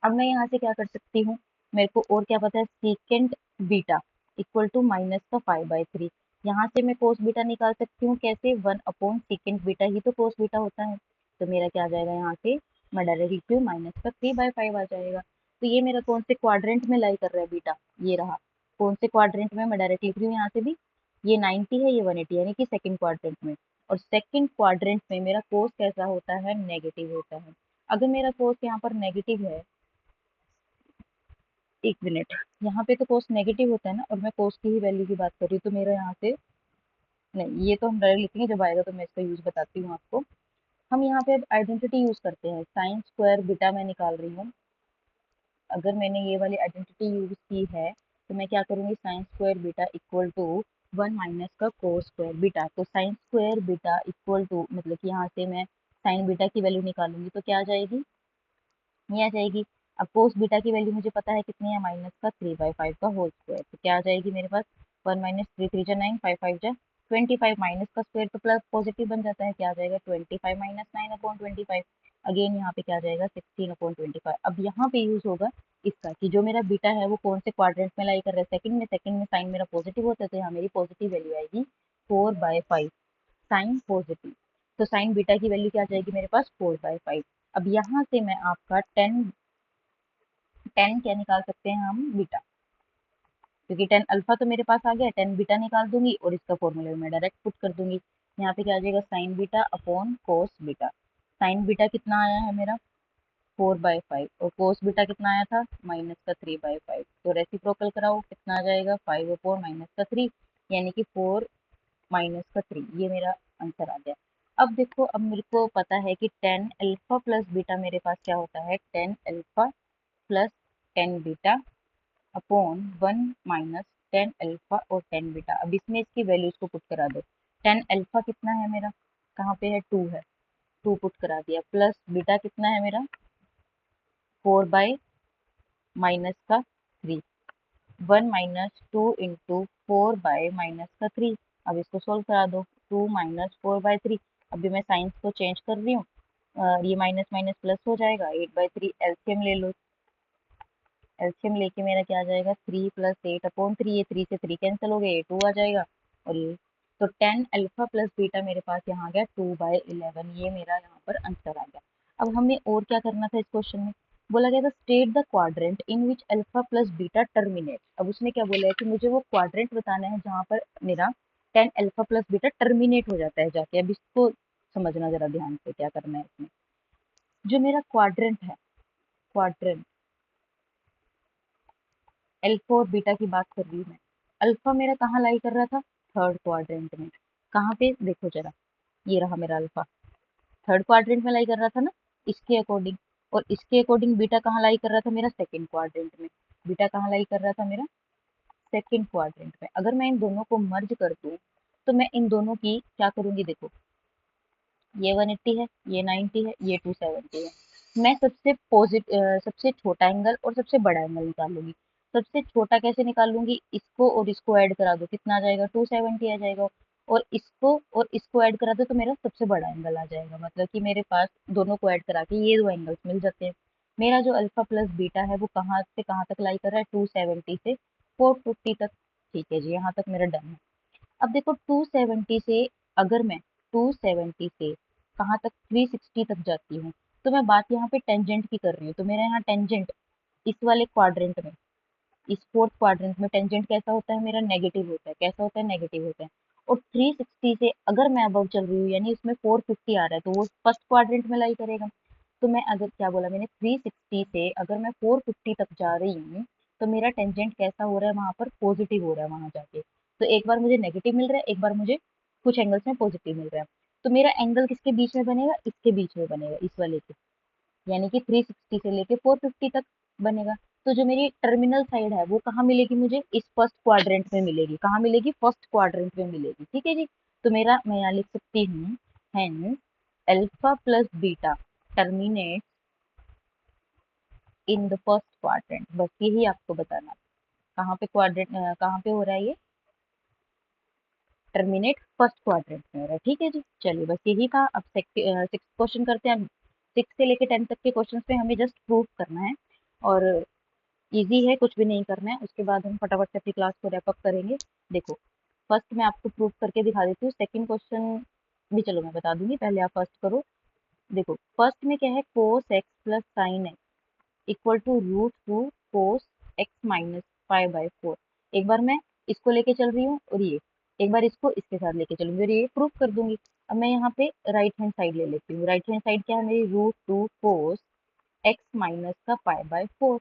अब मैं यहाँ से क्या कर सकती हूँ, मेरे को और क्या पता है, secant beta equal to minus का 5/3। यहाँ से मैं कोस बीटा निकाल सकती हूँ, कैसे, 1/सीकेंट बीटा ही तो कोस बीटा होता है। तो मेरा क्या आ जाएगा, यहाँ से मैं डायरेक्ट लिखती हूँ, माइनस का 3/5 आ जाएगा। तो ये मेरा कौन से क्वाड्रेंट में लाई कर रहा है बीटा, ये रहा। कौन से क्वाड्रेंट में, मैं डायरेक्ट लिख रही हूँ यहाँ से भी, ये 90 है, ये 180, यानी कि सेकेंड क्वाड्रेंट में। और सेकेंड क्वाड्रेंट में मेरा कोस कैसा होता है, नेगेटिव होता है। अगर मेरा कोस यहाँ पर नेगेटिव है, एक मिनट, यहाँ पे तो कोस नेगेटिव होता है ना, और मैं कोस की ही वैल्यू की बात कर रही हूँ, तो मेरा यहाँ से नहीं, ये तो हम डायरेक्ट लिखेंगे, जब आएगा तो मैं इसका यूज बताती हूँ आपको। हम यहाँ पे आइडेंटिटी यूज करते हैं, साइन स्क्वायर बीटा मैं निकाल रही हूँ। अगर मैंने ये वाली आइडेंटिटी यूज की है, तो मैं क्या करूँगी, sine square beta equal to 1 minus का कोस स्क्वायर बीटा। तो sine square beta equal to, मतलब कि यहाँ से मैं साइन बीटा की वैल्यू निकालूंगी, तो क्या आ जाएगी, ये आ जाएगी। अब कोस बीटा की वैल्यू मुझे पता है कितनी है, माइनस का 3/5 का होल स्क्वायर। तो क्या आ जाएगी मेरे पास, 1 माइनस 3 3 9, 5 5 25, माइनस का स्क्वायर तो प्लस पॉजिटिव बन जाता है, क्या आ जाएगा, 25 माइनस 9/25। अगेन यहाँ पे क्या आ जाएगा, 16/25। अब यहाँ पे यूज होगा इसका, कि जो मेरा बीटा है वो कौन से क्वाड्रेंट में लाई कर रहा है, सेकंड में। सेकंड में साइन मेरा पॉजिटिव होता है, तो यहाँ मेरी पॉजिटिव वैल्यू आएगी 4/5, साइन पॉजिटिव। तो साइन बीटा की वैल्यू क्या आ जाएगी मेरे पास, 4/5। अब यहाँ से मैं आपका 10 क्या निकाल सकते हैं हम, बीटा, क्योंकि 10 अल्फा तो मेरे पास आ गया, 10 बीटा निकाल दूंगी और इसका फॉर्मूला मैं डायरेक्ट पुट कर दूंगी। यहाँ पे क्या आ जाएगा, sign beta upon cos beta. Sign beta कितना आया है मेरा, 4/5, और कोस बीटा कितना आया था, माइनस का 3/5। तो रेसिप्रोकल कराओ, कितना आ जाएगा, 5/4 - 3, यानी कि 4 माइनस का 3, ये मेरा आंसर आ गया। अब देखो, अब मेरे को पता है कि 10 अल्फा प्लस बीटा मेरे पास क्या होता है, 10 alpha plus 10 beta upon 1 minus 10 alpha और 10 बीटा। अब इसमें इसकी वैल्यूज को पुट करा दो। 10 अल्फा कितना है मेरा, कहाँ पे है, 2 है, 2 पुट करा दिया, प्लस बीटा कितना है मेरा, 4/-का 3, 1 - 2 × 4/-का 3। अब इसको सोल्व करा दो, 2 - 4/3। अभी मैं साइंस को चेंज कर रही हूँ, ये माइनस माइनस प्लस हो जाएगा, 8/3। एलसीएम ले लो, एलसीएम लेके मेरा क्या आ जाएगा, 3 + 8/3। ये 3 से 3 कैंसिल हो गए, ये 2 आ जाएगा। और ये तो 10 अल्फा प्लस बीटा मेरे पास यहाँ आ गया 2/11, ये मेरा यहाँ पर आंसर आ गया। अब हमें और क्या करना था, इस क्वेश्चन में बोला गया था state the quadrant in which alpha plus beta terminate. अब उसने क्या बोला है कि मुझे वो क्वाड्रेंट बताना है जहाँ पर मेरा 10 अल्फा प्लस बीटा टर्मिनेट हो जाता है जाके। अब इसको समझना जरा ध्यान से, क्या करना है इसमें, जो मेरा क्वाड्रेंट है, क्वाड्रेंट अल्फा और बीटा की बात कर रही हूँ मैं। अल्फा मेरा कहाँ लाई कर रहा था, थर्ड क्वाड्रेंट में। कहाँ पे, देखो जरा, ये रहा मेरा अल्फा, थर्ड क्वाड्रेंट में लाई कर रहा था ना, इसके अकॉर्डिंग। और इसके अकॉर्डिंग बीटा कहाँ लाई कर रहा था मेरा, सेकंड क्वाड्रेंट में। बीटा कहाँ लाई कर रहा था मेरा, सेकंड क्वाड्रेंट में। अगर मैं इन दोनों को मर्ज कर दूं, तो मैं इन दोनों की क्या करूंगी, देखो, ये 180 है, ये 90 है, ये 270 है। मैं सबसे छोटा एंगल और सबसे बड़ा एंगल निकालूंगी। सबसे छोटा कैसे निकालूंगी, इसको और इसको ऐड करा दो, कितना आ जाएगा 270 आ जाएगा। और इसको ऐड करा दो तो मेरा सबसे बड़ा एंगल आ जाएगा, मतलब कि मेरे पास दोनों को ऐड करा के ये दो एंगल्स मिल जाते हैं। मेरा जो अल्फा प्लस बीटा है वो कहाँ से कहाँ तक लाई कर रहा है, 270 से 450 तक। ठीक है जी, यहाँ तक मेरा डन है। अब देखो 270 से, अगर मैं 270 से कहाँ तक 360 तक जाती हूँ, तो मैं बात यहाँ पे टेंजेंट की कर रही हूँ। तो मेरा यहाँ टेंजेंट इस वाले क्वाड्रेंट में, इस फोर्थ क्वाड्रेंट में टेंजेंट कैसा होता है मेरा, नेगेटिव होता है। कैसा होता है, नेगेटिव होता है। और 360 से अगर मैं अबव चल रही हूँ, यानी उसमें 450 आ रहा है, तो वो फर्स्ट क्वाड्रेंट में लाई करेगा। तो मैं अगर, क्या बोला मैंने, 360 से अगर मैं 450 तक जा रही हूँ, तो मेरा टेंजेंट कैसा हो रहा है वहां पर, पॉजिटिव हो रहा है वहां जाके। तो एक बार मुझे नेगेटिव मिल रहा है, एक बार मुझे कुछ एंगल्स में पॉजिटिव मिल रहा है। तो मेरा एंगल किसके बीच में बनेगा, इसके बीच में बनेगा, इस वाले के, यानी कि 360 से लेके 450 तक बनेगा। तो जो मेरी टर्मिनल साइड है वो कहाँ मिलेगी मुझे, इस फर्स्ट क्वाड्रेंट में मिलेगी। कहाँ मिलेगी, फर्स्ट क्वाड्रेंट में मिलेगी। ठीक है जी। तो मेरा, मैं यहाँ लिख सकती हूँ, hence alpha plus beta terminate in the first quadrant. बस यही आपको बताना, कहाँ पे क्वाड्रेंट, कहाँ पे हो रहा है ये, टर्मिनेट फर्स्ट क्वाड्रेंट में हो रहा है। ठीक है जी, चलिए बस यही था। अब सिक्स क्वेश्चन करते हैं। अब 6 से लेके 10 तक के क्वेश्चन पे हमें जस्ट प्रूव करना है, और इजी है, कुछ भी नहीं करना है। उसके बाद हम फटाफट से अपनी क्लास को रैप अप करेंगे। देखो, फर्स्ट मैं आपको प्रूव करके दिखा देती हूँ, सेकंड क्वेश्चन भी चलो मैं बता दूंगी, पहले आप फर्स्ट करो। देखो फर्स्ट में क्या है, cos x plus sine x equal to root two cos x minus 5/4। एक बार मैं इसको लेके चल रही हूँ, और ये एक बार इसको इसके साथ लेके चलूंगी, और ये प्रूव कर दूंगी। अब मैं यहाँ पे राइट हैंड साइड ले लेती हूँ। राइट हैंड साइड क्या है मेरी, root two cos x minus का 5/4।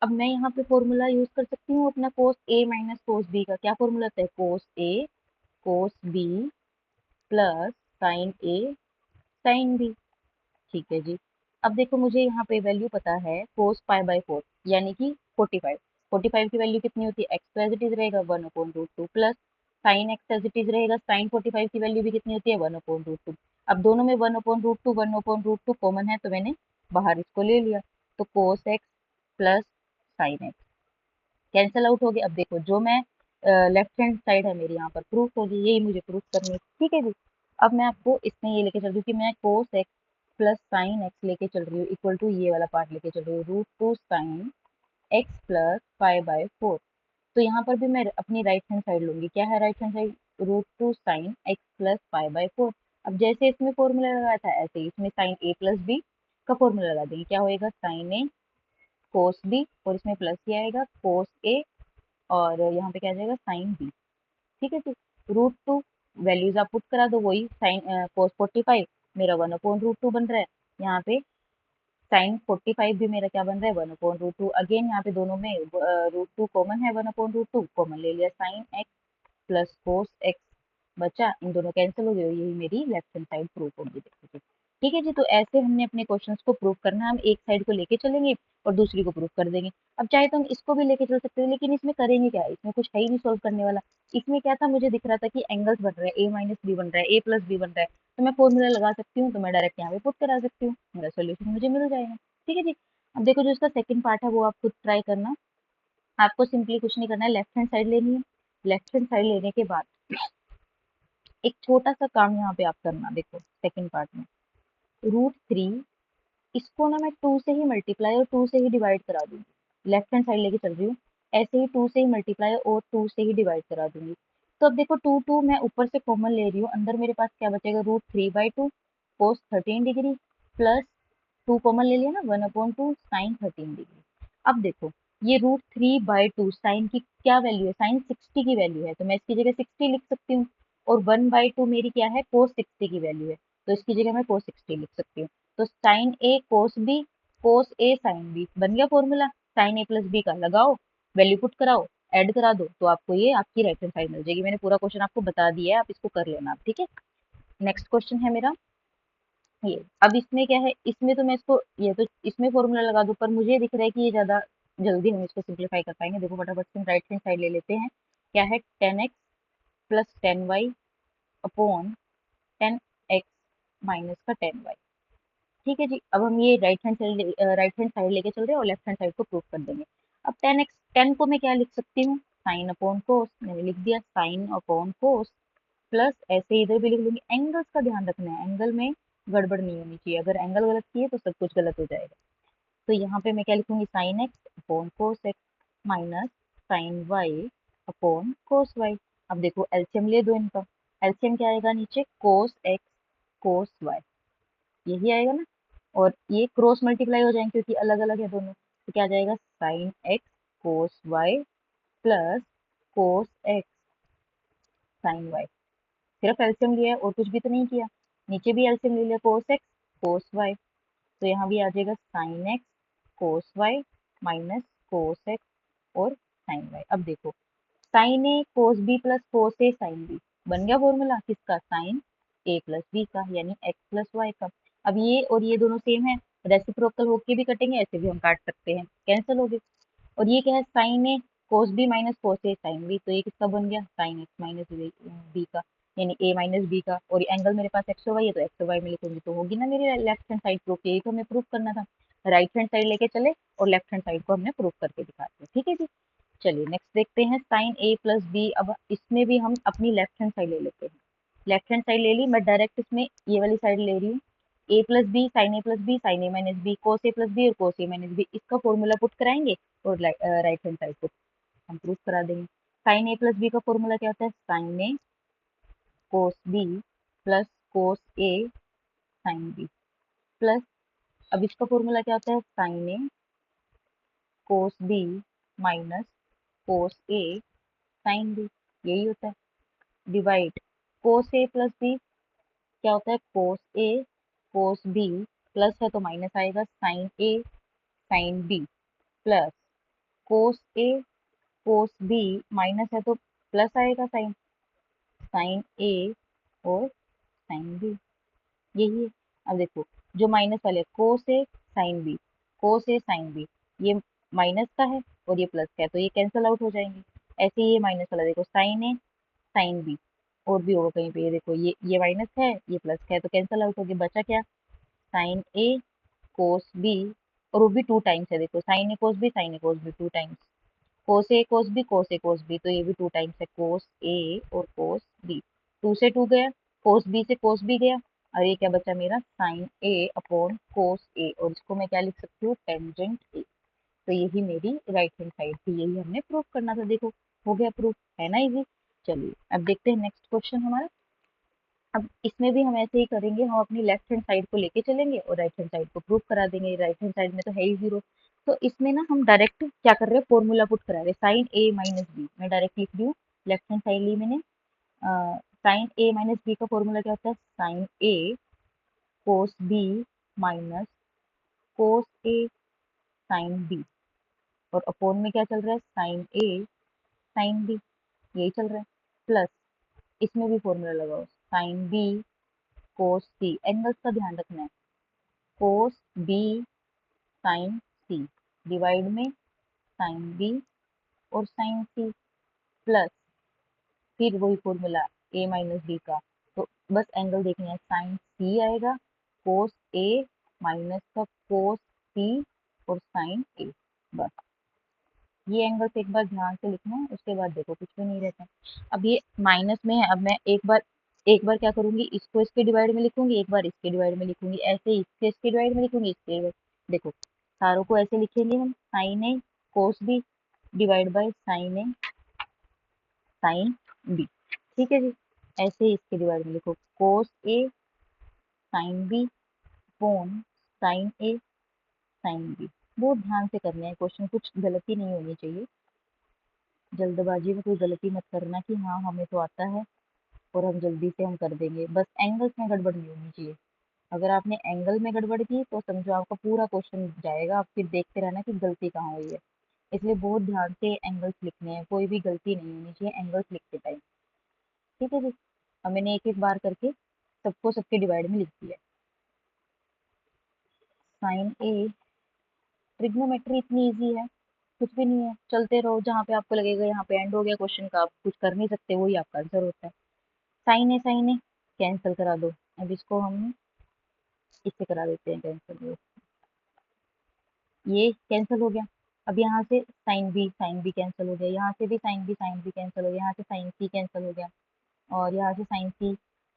अब मैं यहाँ पे फॉर्मूला यूज कर सकती हूँ अपना, कोस ए माइनस कोस बी का। क्या फॉर्मूला होता है, कोस ए cos B plus sign A sine B. ठीक है जी। अब देखो मुझे यहाँ पे वैल्यू पता है, कोस 5/4 यानी कि 45। 45 की वैल्यू कितनी होती है, एक्स तो एज इट इज रहेगा 1/√2 plus sine x as it is रहेगा। साइन 45 की वैल्यू भी कितनी होती है, 1/√2। अब दोनों में 1/√2 कॉमन है, तो मैंने बाहर इसको ले लिया। तो कोस x plus sine x cancel out हो गया। अब देखो जो मैं लेफ्ट हैंड साइड है मेरी यहाँ पर प्रूफ होगी, यही मुझे प्रूफ करनी है। ठीक है जी। अब मैं आपको इसमें ये लेके चल रही हूँ कि मैं कोस एक्स प्लस साइन एक्स लेके चल रही हूँ, इक्वल टू ये वाला पार्ट लेके चल रही हूँ, root two sine x plus 5/4। तो यहाँ पर भी मैं अपनी राइट हैंड साइड लूंगी। क्या है right hand side, root two sine x plus 5/4। अब जैसे इसमें फॉर्मूला लगाया था, ऐसे ही इसमें साइन ए प्लस बी का फॉर्मूला लगा देंगे। क्या होएगा, साइन ए कोस बी, और इसमें प्लस ही आएगा कोस ए, और यहाँ पे क्या आ जाएगा, साइन बी। ठीक है जी। रूट टू वैल्यूज आप पुट करा दो, वही साइन कोस 45 मेरा 1/√2 बन रहा है। यहाँ पे साइन 45 भी मेरा क्या बन रहा है, 1/√2। अगेन यहाँ पे दोनों में रूट टू कॉमन है, 1/√2 कॉमन ले लिया, sign x plus cos x बचा, इन दोनों कैंसिल हो गए, यही मेरी लेफ्ट हैंड साइड प्रूफ होगी। देखो जी। ठीक है जी। तो ऐसे हमने अपने क्वेश्चंस को प्रूव करना है। हम एक साइड को लेके चलेंगे और दूसरी को प्रूव कर देंगे। अब चाहे तो हम इसको भी लेके चल सकते हैं, लेकिन इसमें करेंगे क्या, इसमें कुछ है ही नहीं सोल्व करने वाला। इसमें क्या था, मुझे दिख रहा था कि एंगल्स बन रहे हैं, ए माइनस बी बन रहा है, ए प्लस बी बन रहा है। तो मैं फॉर्मूला लगा सकती हूँ, तो मैं डायरेक्ट यहाँ पे पुट करा सकती हूँ, मेरा सोल्यूशन मुझे मिल जाएगा। ठीक है जी। अब देखो जो इसका सेकंड पार्ट है वो आप खुद ट्राई करना। आपको सिंपली कुछ नहीं करना है, लेफ्ट हैंड साइड लेनी है। लेफ्ट हैंड साइड लेने के बाद एक छोटा सा काम यहाँ पे आप करना। देखो सेकंड पार्ट में √3, इसको ना मैं 2 से ही मल्टीप्लाई और 2 से ही डिवाइड करा दूंगी। लेफ्ट हैंड साइड लेके चल रही हूँ, ऐसे ही 2 से ही मल्टीप्लाई और 2 से ही डिवाइड करा दूंगी। तो अब देखो 2 मैं ऊपर से कॉमन ले रही हूँ, अंदर मेरे पास क्या बचेगा, √3/2 कोस 13 डिग्री प्लस 2 कॉमन ले लिया ना, 1/2 साइन 13 डिग्री। अब देखो ये √3/2 साइन की क्या वैल्यू है, साइन 60 की वैल्यू है, तो मैं इसकी जगह 60 लिख सकती हूँ। और 1/2 मेरी क्या है, कोस 60 की वैल्यू है, तो इसकी जगह मैं कोस 60 लिख सकती हूँ। तो sign A cos B, cos A sine B बन गया formula. Sign A plus B का लगाओ, वैल्यू पुट कराओ, ऐड करा दो, तो आपको ये आपकी राइट हैंड साइड मिल जाएगी। मैंने पूरा क्वेश्चन आपको बता दिया है, आप इसको कर लेना आप। ठीक है। नेक्स्ट क्वेश्चन है मेरा ये। अब इसमें क्या है, इसमें तो मैं इसको, ये तो इसमें फॉर्मूला लगा दूं, पर मुझे दिख रहा है कि ये ज्यादा जल्दी हम इसको सिंप्लीफाई कर पाएंगे। देखो फटाफट से राइट हैंड साइड ले लेते हैं। क्या है, 10x plus 10y upon 10x minus का 10y। ठीक है जी। अब हम ये राइट हैंड साइड लेके चल रहे हैं और लेफ्ट हैंड साइड को प्रूव कर देंगे। अब 10x 10 को मैं क्या लिख सकती हूँ, साइन अपॉन कोस, मैंने लिख दिया साइन अपॉन कोस, प्लस ऐसे इधर भी लिख लूंगी। एंगल्स का ध्यान रखना है, एंगल में गड़बड़ नहीं होनी चाहिए, अगर एंगल गलत किए तो सब कुछ गलत हो जाएगा। तो यहाँ पे मैं क्या लिखूंगी, sine x upon cos x minus sine y upon cos y. अब देखो एलसीएम ले दो इनका, एलसीएम क्या आएगा नीचे, कोस एक्स कोस वाई, यही आएगा ना। और ये क्रॉस मल्टीप्लाई हो जाएंगे क्योंकि अलग अलग है दोनों, तो क्या आ जाएगा, sine X cos Y plus cos X sine Y. सिर्फ एलसीएम लिया है और कुछ भी तो नहीं किया। नीचे भी एलसीएम ले लिया, कोस एक्स कोस वाई, तो यहाँ भी आ जाएगा sine X cos Y minus cos x और साइन वाई। अब देखो sign A cos B plus cos A sine B, बन गया फॉर्मूला किसका, साइन ए प्लस बी का, यानी एक्स प्लस वाई का। अब ये और ये दोनों सेम है, रेसिप्रोकल होके भी कटेंगे, ऐसे भी हम काट सकते हैं, कैंसिल हो गए। और ये क्या है, sine A cos B minus cos A sine B, तो ये किसका बन गया, साइन एक्स माइनस बी का, यानी ए माइनस बी का। और एंगल मेरे पास एक्स वाई है तो एक्स वाई में लिखूंगी तो होगी ना मेरी लेफ्ट हैंड साइड प्रूफ, यही तो हमें प्रूफ करना था। राइट हैंड साइड लेके चले और लेफ्ट हैंड साइड को हमने प्रूफ करके दिखाते हैं, ठीक है जी। चलिए नेक्स्ट देखते हैं, साइन ए प्लस बी। अब इसमें भी हम अपनी लेफ्ट हैंड साइड ले लेते हैं, लेफ्ट हैंड साइड ले ली, मैं डायरेक्ट इसमें ये वाली साइड ले रही हूँ। ए plus B sine A plus B sine A minus B cos A plus B और कोस ए माइनस बी, इसका फॉर्मूला पुट कराएंगे और राइट हैंड साइड को हम प्रूफ करा देंगे। साइन ए प्लस बी का फॉर्मूला क्या होता है, sine A cos B plus cos A sine B plus, अब इसका फॉर्मूला क्या होता है, sine A cos B minus cos A sine B, यही होता है। डिवाइड कोस ए प्लस बी क्या होता है, कोस ए कोस बी, प्लस है तो माइनस आएगा, sign A sine B plus cos A cos B, minus है तो प्लस आएगा, साइन साइन ए और साइन बी, यही है। अब देखो जो माइनस वाले कोस A sine B, cos A sine B, ये माइनस का है और ये प्लस का है तो ये कैंसिल आउट हो जाएंगे। ऐसे ही ये माइनस वाला देखो, साइन ए साइन बी, और भी होगा कहीं पे, ये देखो ये माइनस है ये प्लस का है तो कैंसिल आउट हो गया, बचा क्या, साइन ए कोस बी, और वो भी टू टाइम्स है, देखो sign A cos B sine A cos B two times, cos A cos B cos A cos B, तो ये भी टू टाइम्स है, कोस ए और कोस बी, टू से टू गया, कोस बी से कोस बी गया, और ये क्या बचा मेरा, साइन ए अपॉन कोस ए, और इसको मैं क्या लिख सकती हूँ, टेंजेंट ए। तो यही मेरी राइट हैंड साइड थी, यही हमने प्रूफ करना था, देखो हो गया प्रूफ, है ना इजी। चलिए अब देखते हैं नेक्स्ट क्वेश्चन हमारा। अब इसमें भी हम ऐसे ही करेंगे, हम अपनी लेफ्ट हैंड साइड को लेके चलेंगे और राइट हैंड साइड को प्रूफ करा देंगे, राइट हैंड साइड में तो है ही जीरो। तो इसमें ना हम डायरेक्ट क्या कर रहे हैं, फॉर्मूला पुट करा रहे हैं, साइन ए माइनस बी, मैं डायरेक्ट लिख रही हूँ, लेफ्ट हैंड साइड ली मैंने। साइन ए माइनस बी का फॉर्मूला क्या होता है, sine A cos B minus cos A sine B, और अपोन में क्या चल रहा है, साइन ए साइन बी, यही चल रहा है, प्लस इसमें भी फॉर्मूला लगाओ, साइन बी कोस सी, एंगल्स का ध्यान रखना है, कोस बी साइन सी, डिवाइड में साइन बी और साइन सी, प्लस फिर वही फॉर्मूला ए माइनस बी का, तो बस एंगल देखना है, साइन सी आएगा, कोस ए माइनस का कोस सी और साइन ए, बस ये एंगल्स एक बार ध्यान से लिखना है, उसके बाद देखो कुछ भी नहीं रहता है। अब ये माइनस में है, अब मैं एक बार क्या करूंगी, इसको इसके डिवाइड में लिखूंगी, एक बार इसके डिवाइड में लिखूंगी, ऐसे ही इसके इसके डिवाइड में लिखूंगी, इसके देखो सारों को ऐसे लिखेंगे हम, sine A cos B divide by sine A sine B, ठीक है जी। ऐसे ही इसके डिवाइड में लिखो, cos A sine B upon sine A sine B, बहुत ध्यान से करना है क्वेश्चन, कुछ गलती नहीं होनी चाहिए, जल्दबाजी में कोई गलती मत करना कि हाँ हमें तो आता है और हम जल्दी से हम कर देंगे, बस एंगल्स में गड़बड़ नहीं होनी चाहिए। अगर आपने एंगल में गड़बड़ की तो समझो आपका पूरा क्वेश्चन जाएगा, आप फिर देखते रहना कि गलती कहाँ हुई है, इसलिए बहुत ध्यान से एंगल्स लिखने हैं, कोई भी गलती नहीं होनी चाहिए एंगल्स लिखते टाइम, ठीक है जी। अब मैंने एक एक बार करके सबको सबके डिवाइड में लिख दिया। साइन ए, ट्रिग्नोमेट्री इतनी इजी है, कुछ भी नहीं है, चलते रहो, जहाँ पे आपको लगेगा यहाँ पे एंड हो गया क्वेश्चन का, आप कुछ कर नहीं सकते, वही आपका आंसर होता है। साइन ए कैंसिल करा दो, अब इसको हम इससे करा देते हैं कैंसिल, ये कैंसिल हो गया। अब यहाँ से साइन बी कैंसिल हो गया, यहाँ से भी साइन बी कैंसिल हो गया, यहाँ से साइन सी कैंसिल हो गया, और यहाँ से साइन सी,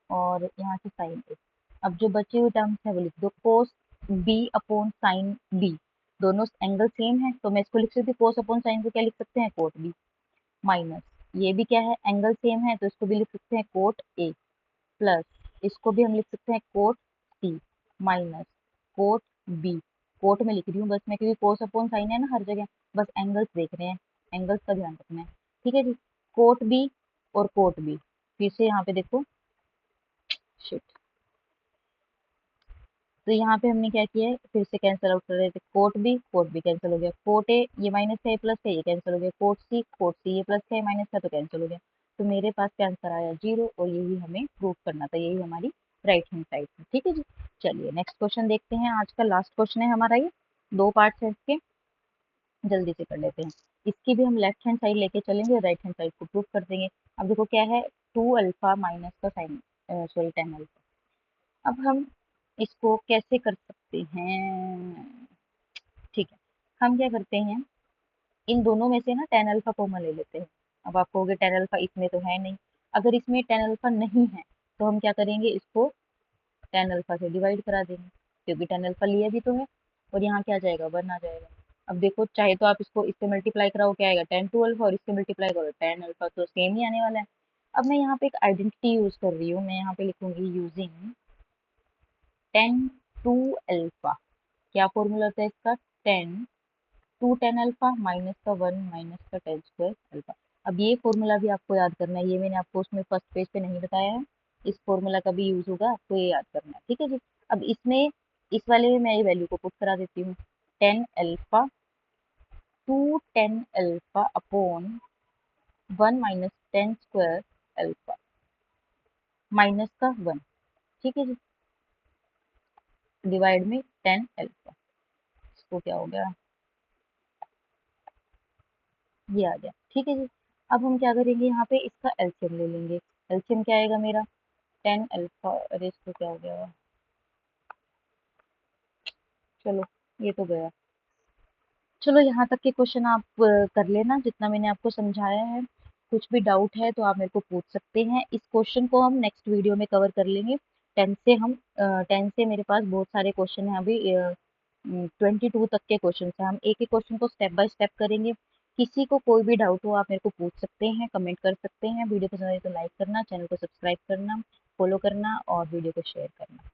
और यहाँ से साइन ए। अब जो बचे हुए टर्म्स है वो लिख दो, cos B upon sine B, दोनों एंगल सेम है तो मैं इसको लिख सकती हूँ कोस अपॉन साइन को क्या लिख सकते हैं, कोट बी, माइनस ये भी क्या है, एंगल सेम है तो इसको भी लिख सकते हैं कोट ए, प्लस इसको भी हम लिख सकते हैं कोट सी, माइनस कोट बी, कोट में लिख रही हूँ बस मैं क्योंकि कोस अपॉन साइन है ना हर जगह, बस एंगल्स देख रहे हैं, एंगल्स का ध्यान रखना है, ठीक है जी। कोट बी और कोट बी, फिर से यहाँ पे देखो, शिट, तो यहाँ पे हमने क्या किया है, फिर से कैंसिल आउट कर रहे थे, कोट बी कैंसिल हो गया, कोट ए ये माइनस है, प्लस है ये कैंसिल हो गया, कोट सी ये प्लस है माइनस था तो कैंसिल हो गया, तो मेरे पास क्या आंसर आया, 0, और यही हमें प्रूव करना था, यही हमारी राइट हैंड साइड है, ठीक है जी। चलिए नेक्स्ट क्वेश्चन देखते हैं, आज का लास्ट क्वेश्चन है हमारा ये, 2 पार्ट्स है इसके, जल्दी से कर लेते हैं। इसकी भी हम लेफ्ट हैंड साइड लेके चलेंगे और राइट हैंड साइड को प्रूव कर देंगे। अब देखो क्या है, 2 अल्फा माइनस का साइन, सॉरी 10 अल्फा। अब हम इसको कैसे कर सकते हैं, ठीक है, हम क्या करते हैं, इन दोनों में से ना 10 अल्फा कॉमन ले लेते हैं। अब आप कहोगे 10 अल्फा इसमें तो है नहीं, अगर इसमें 10 अल्फा नहीं है तो हम क्या करेंगे, इसको 10 अल्फा से डिवाइड करा देंगे, क्योंकि 10 अल्फा लिया भी तो है, और यहाँ क्या आ जाएगा, 1 आ जाएगा। अब देखो चाहे तो आप इसको इससे मल्टीप्लाई कराओ, क्या आएगा 10 टू अल्फा, और इससे मल्टीप्लाई करो 10 अल्फा, तो सेम ही आने वाला है। अब मैं यहाँ पे एक आइडेंटिटी यूज कर रही हूँ, मैं यहाँ पे लिखूंगी यूजिंग 10 टू अल्फा, क्या फॉर्मूला होता है इसका, 10 टू 10 अल्फा माइनस का 1 माइनस का 10 स्क्वायर अल्फा। अब ये फॉर्मूला भी आपको याद करना है, ये मैंने आपको उसमें फर्स्ट पेज पे नहीं बताया है, इस फॉर्मूला का भी यूज होगा, आपको ये याद करना है, ठीक है जी। अब इसमें इस वाले में मैं ये वैल्यू को पुट करा देती हूँ, 10 alpha two 10 alpha upon 1 minus 10 square alpha, minus का 1, ठीक है जी, डिवाइड में 10 अल्फा, इसको क्या हो गया, ये आ गया, ठीक है जी। अब हम क्या करेंगे, यहाँ पे इसका एलसीएम ले लेंगे, एलसीएम क्या आएगा मेरा, 10 अल्फा, अरे इसको क्या हो गया, चलो ये तो गया। चलो यहाँ तक के क्वेश्चन आप कर लेना जितना मैंने आपको समझाया है, कुछ भी डाउट है तो आप मेरे को पूछ सकते हैं, इस क्वेश्चन को हम नेक्स्ट वीडियो में कवर कर लेंगे। 10 से हम 10 से मेरे पास बहुत सारे क्वेश्चन हैं अभी, 22 तक के क्वेश्चन हैं, हम एक एक क्वेश्चन को स्टेप बाय स्टेप करेंगे। किसी को कोई भी डाउट हो आप मेरे को पूछ सकते हैं, कमेंट कर सकते हैं, वीडियो पसंद आए तो लाइक करना, चैनल को सब्सक्राइब करना, फॉलो करना और वीडियो को शेयर करना।